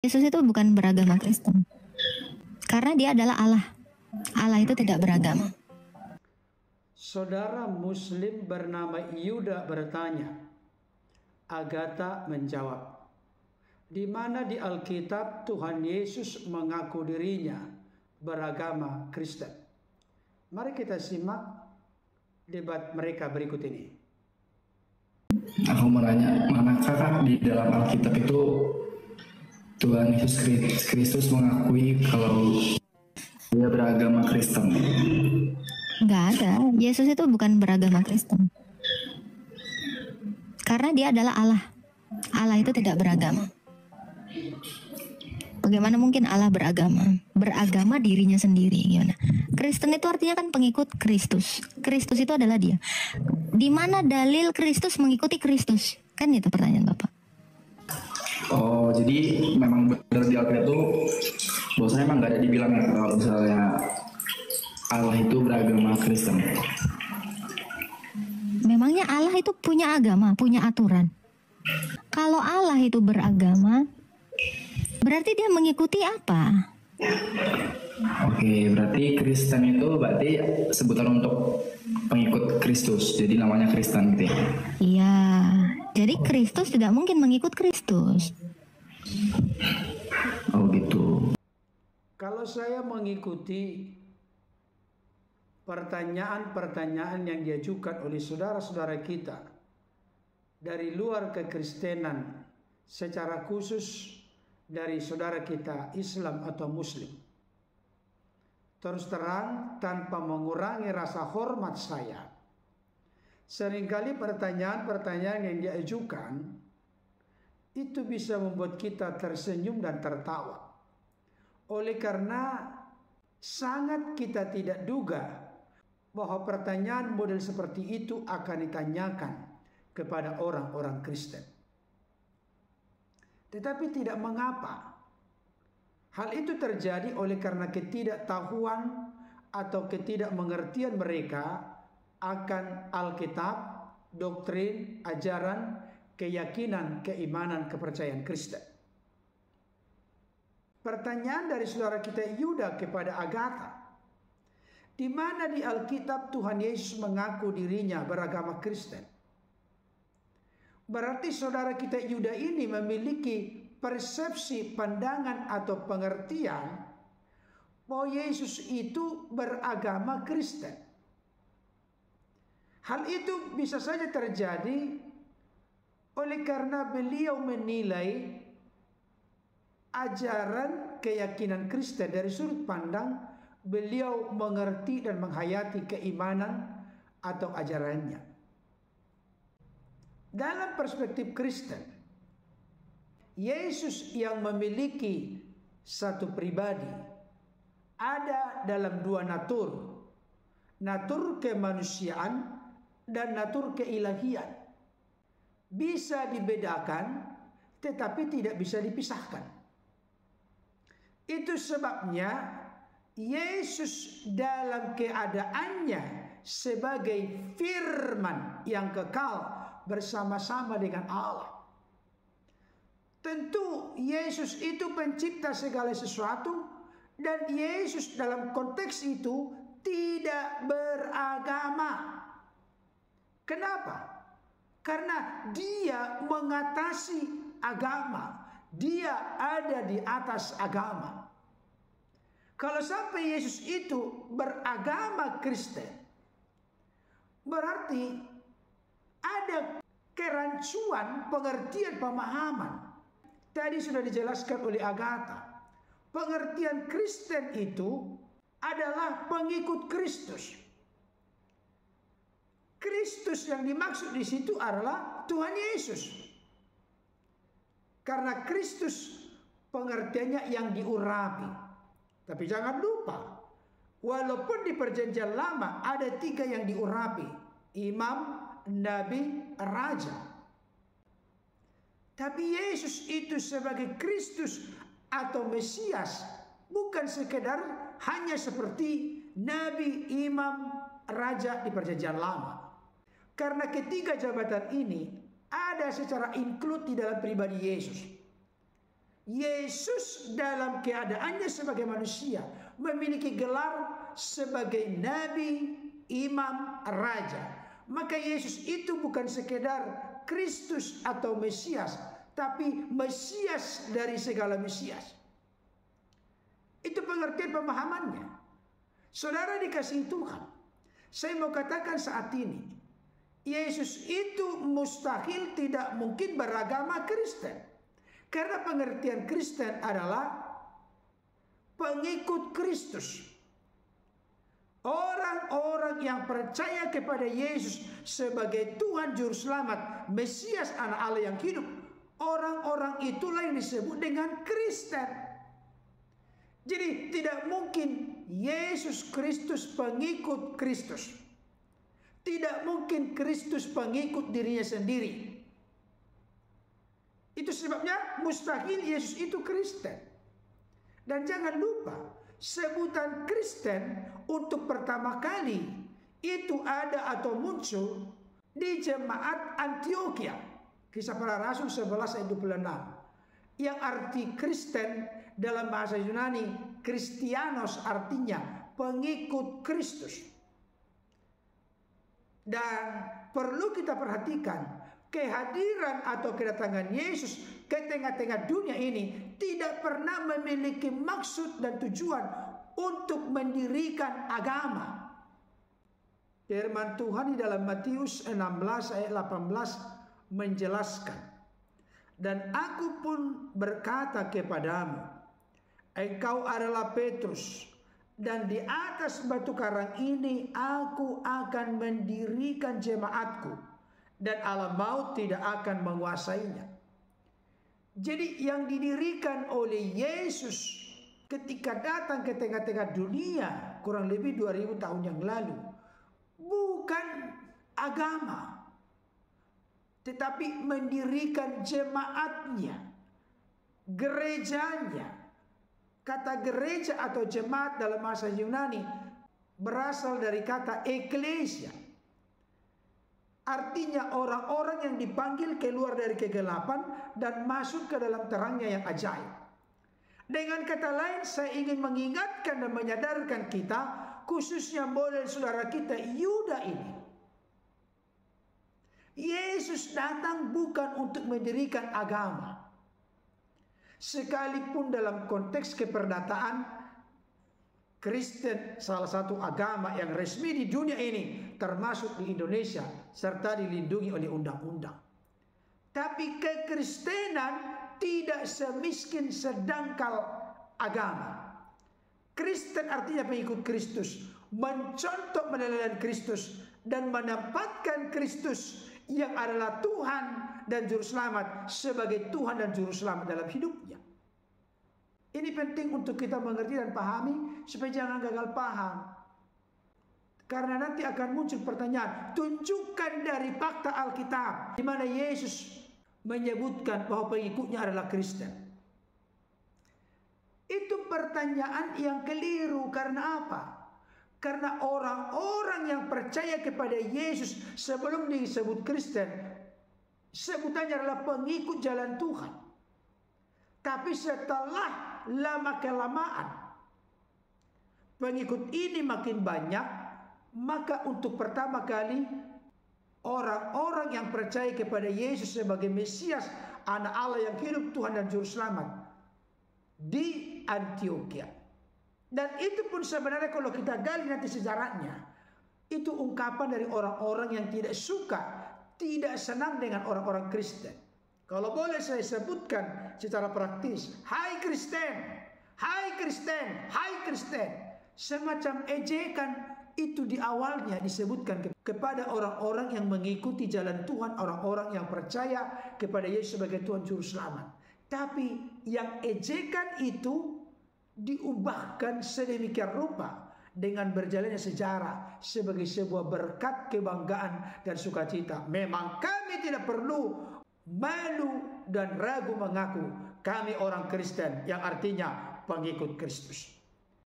Yesus itu bukan beragama Kristen. Karena dia adalah Allah. Allah itu tidak beragama. Saudara Muslim bernama Yuda bertanya. Agatha menjawab, di mana di Alkitab Tuhan Yesus mengaku dirinya beragama Kristen? Mari kita simak debat mereka berikut ini. Aku mau nanya, manakah di dalam Alkitab itu Tuhan Yesus Kristus mengakui kalau dia beragama Kristen? Nggak ada. Yesus itu bukan beragama Kristen. Karena dia adalah Allah. Allah itu tidak beragama. Bagaimana mungkin Allah beragama? Beragama dirinya sendiri. Gimana? Kristen itu artinya kan pengikut Kristus. Kristus itu adalah dia. Di mana dalil Kristus mengikuti Kristus? Kan itu pertanyaan Bapak. Oh, jadi memang benar di Alkitab itu bahwasanya emang nggak ada dibilang ya kalau misalnya Allah itu beragama Kristen. Memangnya Allah itu punya agama, punya aturan. Kalau Allah itu beragama, berarti dia mengikuti apa? Oke, berarti Kristen itu berarti sebutan untuk pengikut Kristus. Jadi namanya Kristen gitu ya? Iya, jadi Kristus tidak mungkin mengikut Kristus. Oh gitu. Kalau saya mengikuti pertanyaan-pertanyaan yang diajukan oleh saudara-saudara kita dari luar kekristenan, secara khusus dari saudara kita Islam atau Muslim, terus terang tanpa mengurangi rasa hormat saya, seringkali pertanyaan-pertanyaan yang diajukan itu bisa membuat kita tersenyum dan tertawa. Oleh karena sangat kita tidak duga bahwa pertanyaan model seperti itu akan ditanyakan kepada orang-orang Kristen. Tetapi tidak mengapa. Hal itu terjadi oleh karena ketidaktahuan atau ketidakmengertian mereka akan Alkitab, doktrin, ajaran, keyakinan, keimanan, kepercayaan Kristen. Pertanyaan dari saudara kita Yuda kepada Agatha, di mana di Alkitab Tuhan Yesus mengaku dirinya beragama Kristen? Berarti saudara kita Yuda ini memiliki persepsi, pandangan atau pengertian bahwa Yesus itu beragama Kristen. Hal itu bisa saja terjadi oleh karena beliau menilai ajaran keyakinan Kristen dari sudut pandang beliau mengerti dan menghayati keimanan atau ajarannya. Dalam perspektif Kristen, Yesus yang memiliki satu pribadi ada dalam dua natur. Natur kemanusiaan dan natur keilahian. Bisa dibedakan tetapi tidak bisa dipisahkan. Itu sebabnya Yesus dalam keadaannya sebagai firman yang kekal bersama-sama dengan Allah. Tentu Yesus itu pencipta segala sesuatu, dan Yesus dalam konteks itu tidak beragama. Kenapa? Karena dia mengatasi agama. Dia ada di atas agama. Kalau sampai Yesus itu beragama Kristen, berarti ada kerancuan pengertian pemahaman. Tadi sudah dijelaskan oleh Agatha. Pengertian Kristen itu adalah pengikut Kristus. Kristus yang dimaksud di situ adalah Tuhan Yesus. Karena Kristus pengertiannya yang diurapi. Tapi jangan lupa, walaupun di perjanjian lama ada 3 yang diurapi. Imam, Nabi, Raja. Tapi Yesus itu sebagai Kristus atau Mesias bukan sekedar hanya seperti Nabi, Imam, Raja di perjanjian lama. Karena ketiga jabatan ini ada secara include di dalam pribadi Yesus. Yesus dalam keadaannya sebagai manusia memiliki gelar sebagai nabi, imam, raja. Maka Yesus itu bukan sekedar Kristus atau Mesias, tapi Mesias dari segala Mesias. Itu pengertian pemahamannya. Saudara dikasihi Tuhan, saya mau katakan saat ini, Yesus itu mustahil tidak mungkin beragama Kristen. Karena pengertian Kristen adalah pengikut Kristus. Orang-orang yang percaya kepada Yesus sebagai Tuhan Juru Selamat, Mesias anak Allah yang hidup, orang-orang itulah yang disebut dengan Kristen. Jadi tidak mungkin Yesus Kristus pengikut Kristus. Tidak mungkin Kristus pengikut dirinya sendiri. Itu sebabnya mustahil Yesus itu Kristen. Dan jangan lupa, sebutan Kristen untuk pertama kali itu ada atau muncul di jemaat Antioquia. Kisah Para Rasul 11 ayat 26. Yang arti Kristen dalam bahasa Yunani, Kristianos, artinya pengikut Kristus. Dan perlu kita perhatikan, kehadiran atau kedatangan Yesus ke tengah-tengah dunia ini tidak pernah memiliki maksud dan tujuan untuk mendirikan agama. Firman Tuhan di dalam Matius 16 ayat 18 menjelaskan, "Dan aku pun berkata kepadamu, engkau adalah Petrus, dan di atas batu karang ini aku akan mendirikan jemaatku, dan alam maut tidak akan menguasainya." Jadi yang didirikan oleh Yesus ketika datang ke tengah-tengah dunia kurang lebih 2000 tahun yang lalu bukan agama, tetapi mendirikan jemaatnya, gerejanya. Kata gereja atau jemaat dalam bahasa Yunani berasal dari kata eklesia. Artinya orang-orang yang dipanggil keluar dari kegelapan dan masuk ke dalam terangnya yang ajaib. Dengan kata lain, saya ingin mengingatkan dan menyadarkan kita, khususnya model saudara kita Yuda ini. Yesus datang bukan untuk mendirikan agama. Sekalipun dalam konteks keperdataan, Kristen salah satu agama yang resmi di dunia ini, termasuk di Indonesia, serta dilindungi oleh undang-undang. Tapi kekristenan tidak semiskin sedangkal agama. Kristen artinya pengikut Kristus, mencontoh meneladani Kristus, dan menempatkan Kristus yang adalah Tuhan dan Juru Selamat sebagai Tuhan dan Juru Selamat dalam hidupnya. Ini penting untuk kita mengerti dan pahami supaya jangan gagal paham. Karena nanti akan muncul pertanyaan, tunjukkan dari fakta Alkitab di mana Yesus menyebutkan bahwa pengikutnya adalah Kristen. Itu pertanyaan yang keliru. Karena apa? Karena orang-orang yang percaya kepada Yesus sebelum disebut Kristen, sebutannya adalah pengikut jalan Tuhan. Tapi setelah lama-kelamaan pengikut ini makin banyak, maka untuk pertama kali orang-orang yang percaya kepada Yesus sebagai Mesias, anak Allah yang hidup, Tuhan dan Juru Selamat, di Antioquia. Dan itu pun sebenarnya kalau kita gali nanti sejarahnya, itu ungkapan dari orang-orang yang tidak suka, tidak senang dengan orang-orang Kristen. Kalau boleh saya sebutkan secara praktis, hai Kristen, hai Kristen, hai Kristen. Semacam ejekan itu di awalnya disebutkan kepada orang-orang yang mengikuti jalan Tuhan, orang-orang yang percaya kepada Yesus sebagai Tuhan Juru Selamat. Tapi yang ejekan itu diubahkan sedemikian rupa dengan berjalannya sejarah sebagai sebuah berkat, kebanggaan dan sukacita. Memang kami tidak perlu malu dan ragu mengaku kami orang Kristen, yang artinya pengikut Kristus.